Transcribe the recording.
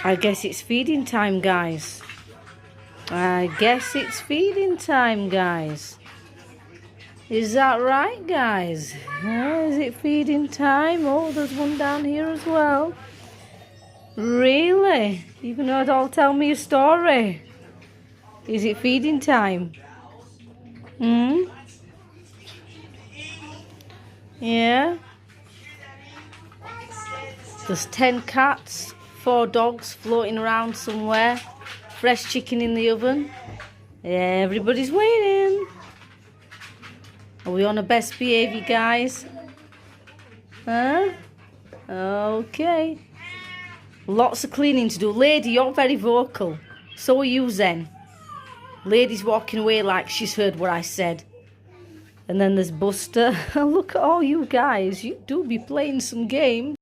I guess it's feeding time, guys. I guess it's feeding time, guys. Is that right, guys? Is it feeding time? Oh, there's one down here as well. Really? Even though it'll tell me a story. Is it feeding time? Hmm? Yeah? There's 10 cats, 4 dogs floating around somewhere. Fresh chicken in the oven. Yeah, everybody's waiting. Are we on a best behaviour, guys? Huh? Okay. Lots of cleaning to do. Lady, you're very vocal. So are you, Zen. Lady's walking away like she's heard what I said. And then there's Buster. Look at all you guys. You do be playing some games.